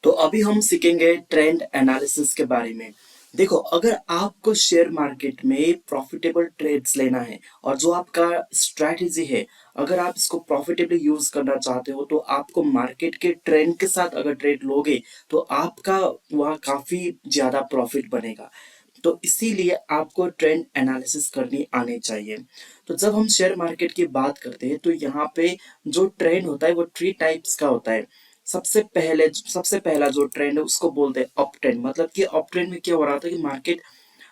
तो अभी हम सीखेंगे ट्रेंड एनालिसिस के बारे में। देखो, अगर आपको शेयर मार्केट में प्रॉफिटेबल ट्रेड्स लेना है और जो आपका स्ट्रैटेजी है, अगर आप इसको प्रॉफिटेबली यूज करना चाहते हो तो आपको मार्केट के ट्रेंड के साथ अगर ट्रेड लोगे तो आपका वहाँ काफी ज्यादा प्रॉफिट बनेगा। तो इसीलिए आपको ट्रेंड एनालिसिस करनी आनी चाहिए। तो जब हम शेयर मार्केट की बात करते हैं तो यहाँ पे जो ट्रेंड होता है वो थ्री टाइप्स का होता है। सबसे पहला जो ट्रेंड है उसको बोलते हैं अप ट्रेंड। मतलब कि अप ट्रेंड में क्या हो रहा था कि मार्केट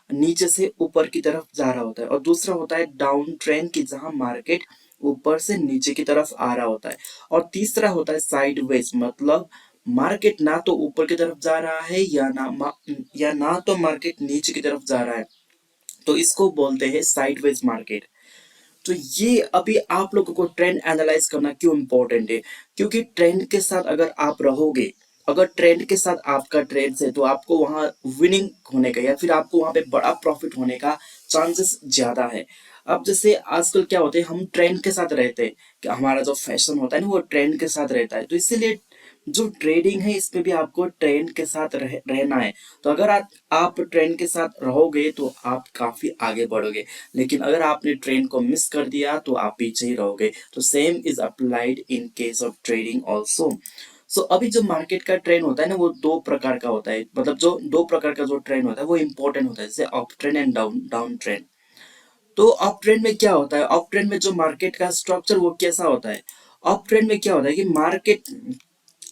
नीचे से ऊपर की तरफ जा रहा होता है। और दूसरा होता है डाउन ट्रेंड की जहां मार्केट ऊपर से नीचे की तरफ आ रहा होता है। और तीसरा होता है साइडवेज, मतलब मार्केट ना तो ऊपर की तरफ जा रहा है या ना तो मार्केट नीचे की तरफ जा रहा है। तो इसको बोलते हैं साइडवेज मार्केट। तो ये अभी आप लोगों को ट्रेंड एनालाइज करना क्यों इंपॉर्टेंट है, क्योंकि ट्रेंड के साथ अगर आप रहोगे, अगर ट्रेंड के साथ आपका ट्रेड है तो आपको वहां विनिंग होने का या फिर आपको वहां पे बड़ा प्रॉफिट होने का चांसेस ज्यादा है। अब जैसे आजकल क्या होते हैं, हम ट्रेंड के साथ रहते हैं कि हमारा जो फैशन होता है ना वो ट्रेंड के साथ रहता है। तो इसीलिए जो ट्रेडिंग है इसमें भी आपको ट्रेंड के साथ रहना है। तो अगर आप ट्रेंड के साथ रहोगे तो आप काफी आगे बढ़ोगे। लेकिन अगर आपने ट्रेंड को मिस कर दिया तो आप पीछे ही रहोगे। तो same is applied in case of trading also. So अभी जो मार्केट का ट्रेंड होता है ना वो दो प्रकार का होता है। मतलब जो दो प्रकार का जो ट्रेंड होता है वो इंपॉर्टेंट होता है, जैसे up trend and down down trend. तो अप ट्रेंड में क्या होता है, अप ट्रेंड में जो मार्केट का स्ट्रक्चर वो कैसा होता है। अप ट्रेंड में क्या होता है कि मार्केट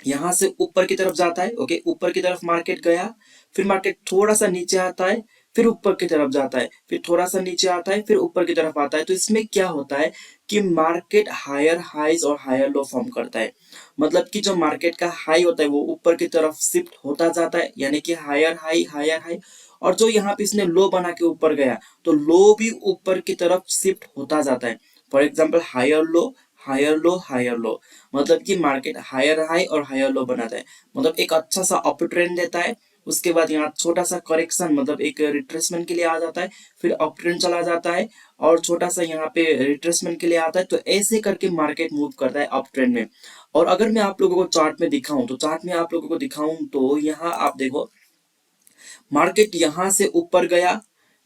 यहां से ऊपर की तरफ जाता है। ओके, ऊपर की तरफ मार्केट गया, फिर मार्केट थोड़ा सा नीचे आता है, फिर ऊपर की तरफ जाता है, फिर थोड़ा सा नीचे आता है, फिर ऊपर की तरफ आता है। तो इसमें क्या होता है कि मार्केट हायर हाइज और हायर लो फॉर्म करता है। मतलब कि जो मार्केट का हाई होता है वो ऊपर की तरफ शिफ्ट होता जाता है, यानी कि हायर हाई हायर हाई। और जो यहाँ पे इसने लो बना के ऊपर गया तो लो भी ऊपर की तरफ शिफ्ट होता जाता है। For example higher low higher low higher low, मतलब कि मार्केट हायर हाई और हायर लो बनाता है। मतलब एक अच्छा सा अप ट्रेंड देता है, उसके बाद यहाँ छोटा सा करेक्शन मतलब एक रिट्रेसमेंट के लिए आ जाता है, फिर अप ट्रेंड चला जाता है और छोटा सा यहाँ पे रिट्रेसमेंट के लिए आता है। तो ऐसे करके मार्केट मूव करता है अप ट्रेंड में। और अगर मैं आप लोगों को चार्ट में दिखाऊं तो चार्ट में आप लोगों को दिखाऊं तो यहाँ आप देखो, मार्केट यहां से ऊपर गया,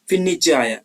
फिर नीचे आया,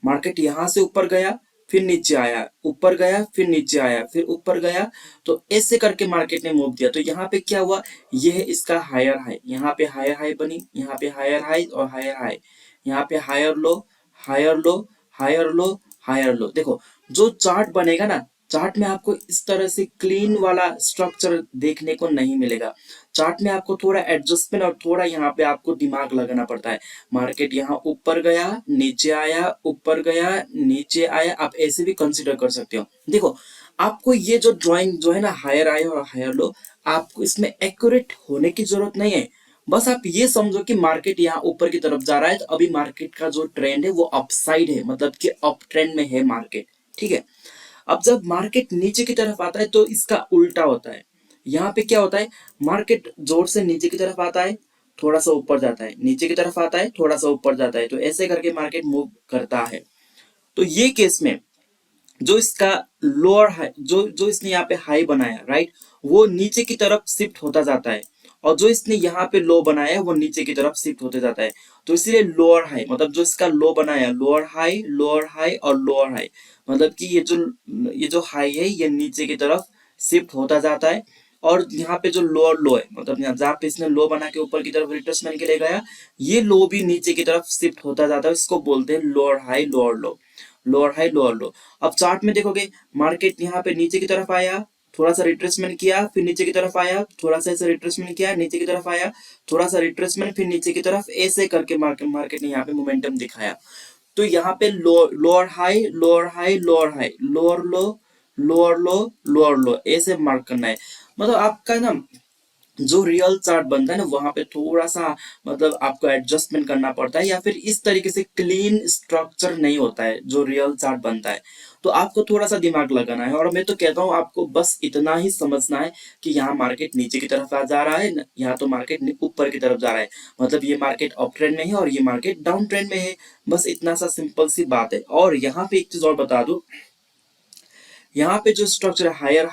मार्केट यहां से ऊपर गया, फिर नीचे आया, ऊपर गया, फिर नीचे आया, फिर ऊपर गया। तो ऐसे करके मार्केट ने मूव दिया। तो यहाँ पे क्या हुआ, ये है इसका हायर हाई, यहाँ पे हायर हाई बनी, यहाँ पे हायर हाई और हायर हाई, यहाँ पे higher low higher low higher low higher low. देखो, जो चार्ट बनेगा ना, चार्ट में आपको इस तरह से क्लीन वाला स्ट्रक्चर देखने को नहीं मिलेगा। चार्ट में आपको थोड़ा एडजस्टमेंट और थोड़ा यहाँ पे आपको दिमाग लगाना पड़ता है। मार्केट यहाँ ऊपर गया, नीचे आया, ऊपर गया, नीचे आया, आप ऐसे भी कंसिडर कर सकते हो। देखो, आपको ये जो ड्राइंग जो है ना, हायर आई और हायर लो, आपको इसमें एक्यूरेट होने की जरूरत नहीं है। बस आप ये समझो कि मार्केट यहाँ ऊपर की तरफ जा रहा है तो अभी मार्केट का जो ट्रेंड है वो अपसाइड है, मतलब कि अप ट्रेंड में है मार्केट। ठीक है। अब जब मार्केट नीचे की तरफ आता है तो इसका उल्टा होता है। यहाँ पे क्या होता है, मार्केट जोर से नीचे की तरफ आता है, थोड़ा सा ऊपर जाता है, नीचे की तरफ आता है, थोड़ा सा ऊपर जाता है। तो ऐसे करके मार्केट मूव करता है। तो ये केस में जो इसका लोअर हाई, जो जो इसने यहाँ पे हाई बनाया, राइट, वो नीचे की तरफ शिफ्ट होता जाता है। और जो इसने यहाँ पे लो बनाया है वो नीचे की तरफ शिफ्ट होते जाता है। तो इसीलिए लोअर हाई, मतलब जो इसका लो बनाया, लोअर हाई और लोअर हाई, मतलब कि ये जो हाई है ये नीचे की तरफ शिफ्ट होता जाता है। और यहाँ पे जो लोअर लो है, मतलब यहाँ जहाँ पे इसने लो बना के ऊपर की तरफ रिट्रेसमेंट के लिए गया, ये लो भी नीचे की तरफ शिफ्ट होता जाता है। इसको बोलते हैं लोअर हाई लोअर लो, लोअर हाई लोअर लो। अब चार्ट में देखोगे, मार्केट यहाँ पे नीचे की तरफ आया, थोड़ा सा रिट्रेसमेंट किया, फिर नीचे की तरफ आया, थोड़ा सा ऐसे रिट्रेसमेंट किया, नीचे की तरफ आया, थोड़ा सा रिट्रेसमेंट, फिर नीचे की तरफ, ऐसे करके मार्केट मार्केट ने यहाँ पे मोमेंटम दिखाया। तो यहाँ पे lower high lower high lower high, lower लो लोअर लो लोअर लो, ऐसे मार्क करना है। मतलब आपका ना जो रियल चार्ट बनता है ना वहां पे थोड़ा सा, मतलब आपको एडजस्टमेंट करना पड़ता है, या फिर इस तरीके से क्लीन स्ट्रक्चर नहीं होता है जो रियल चार्ट बनता है। तो आपको थोड़ा सा दिमाग लगाना है। और मैं तो कहता हूँ आपको बस इतना ही समझना है कि यहाँ मार्केट नीचे की तरफ आ जा रहा है, यहाँ तो मार्केट ऊपर की तरफ जा रहा है। मतलब ये मार्केट अप ट्रेंड में है और ये मार्केट डाउन ट्रेंड में है। बस इतना सा सिंपल सी बात है। और यहाँ पे एक चीज और बता दूं, यहाँ पे जो स्ट्रक्चर है हायर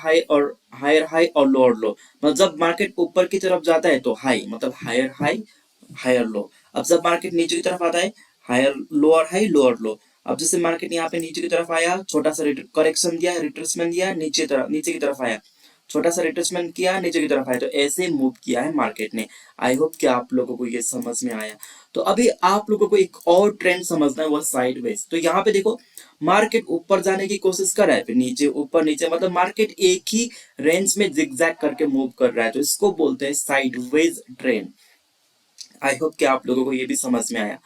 हाई और लोअर लो, मतलब जब मार्केट ऊपर की तरफ जाता है तो हाई हायर लो। अब जब मार्केट नीचे की तरफ आता है, हाई लोअर लो। अब जैसे मार्केट यहाँ पे नीचे की तरफ आया, छोटा सा करेक्शन दिया, रिट्रेसमेंट दिया, नीचे की तरफ आया, छोटा सा रिट्रेसमेंट किया, नीचे की तरफ आया, तो ऐसे मूव किया है मार्केट ने। आई होप कि आप लोगों को ये समझ में आया। तो अभी आप लोगों को एक और ट्रेंड समझना है, वो साइडवेज। तो यहाँ पे देखो, मार्केट ऊपर जाने की कोशिश कर रहा है, फिर नीचे, ऊपर नीचे, मतलब मार्केट एक ही रेंज में जिगजैग करके मूव कर रहा है, तो इसको बोलते हैं साइडवेज ट्रेंड। आई होप कि आप लोगों को ये भी समझ में आया।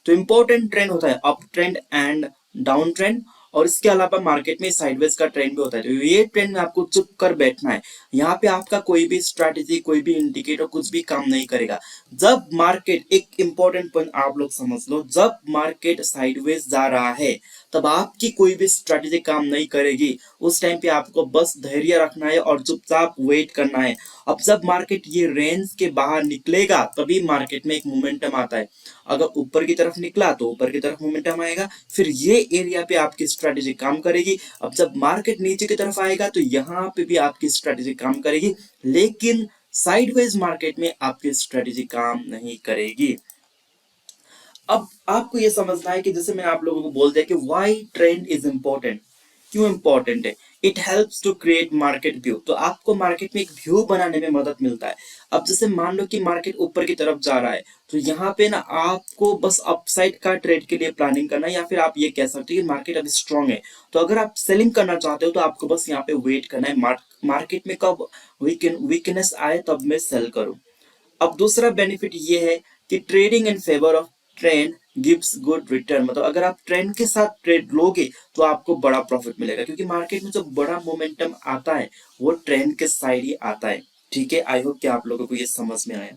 तो इंपॉर्टेंट ट्रेंड होता है up trend and down trend, और इसके अलावा मार्केट में साइडवेज का ट्रेंड भी होता है। तो ये ट्रेंड में आपको चुप कर बैठना है। यहाँ पे आपका कोई भी स्ट्रैटेजी, कोई भी इंडिकेटर कुछ भी काम नहीं करेगा। जब मार्केट, एक इंपॉर्टेंट पॉइंट आप लोग समझ लो, जब मार्केट साइडवेज जा रहा है तब आपकी कोई भी स्ट्रैटेजी काम नहीं करेगी। उस टाइम पे आपको बस धैर्य रखना है और चुपचाप वेट करना है। अब जब मार्केट ये रेंज के बाहर निकलेगा तभी मार्केट में एक मोमेंटम आता है। अगर ऊपर की तरफ निकला तो ऊपर की तरफ मोमेंटम आएगा, फिर ये एरिया पे आपकी स्ट्रैटेजी काम करेगी। अब जब मार्केट नीचे की तरफ आएगा तो यहाँ पे भी आपकी स्ट्रैटेजी काम करेगी, लेकिन साइडवेज मार्केट में आपकी स्ट्रैटेजी काम नहीं करेगी। अब आपको यह समझना है कि जैसे मैंने आप लोगों को बोल दिया कि व्हाई ट्रेंड इज इंपॉर्टेंट, क्यों इंपॉर्टेंट है। It helps to create market view, तो आपको मार्केट में एक व्यू बनाने में मदद मिलता है। अब जैसे मान लो कि मार्केट ऊपर की तरफ जा रहा है, तो यहाँ पे ना आपको बस अपसाइड का ट्रेड के लिए प्लानिंग करना है, या फिर आप ये कह सकते हो कि मार्केट अभी स्ट्रांग है, तो अगर आप सेलिंग करना चाहते हो तो आपको बस यहाँ पे वेट करना है, मार्केट में कब वीकनेस आए तब मैं सेल करूं। अब दूसरा बेनिफिट ये है कि trading in favour of trend gives good return, मतलब अगर आप ट्रेंड के साथ ट्रेड लोगे तो आपको बड़ा प्रॉफिट मिलेगा, क्योंकि मार्केट में जो बड़ा मोमेंटम आता है वो ट्रेंड के साइड ही आता है। ठीक है, आई होप कि आप लोगों को ये समझ में आया।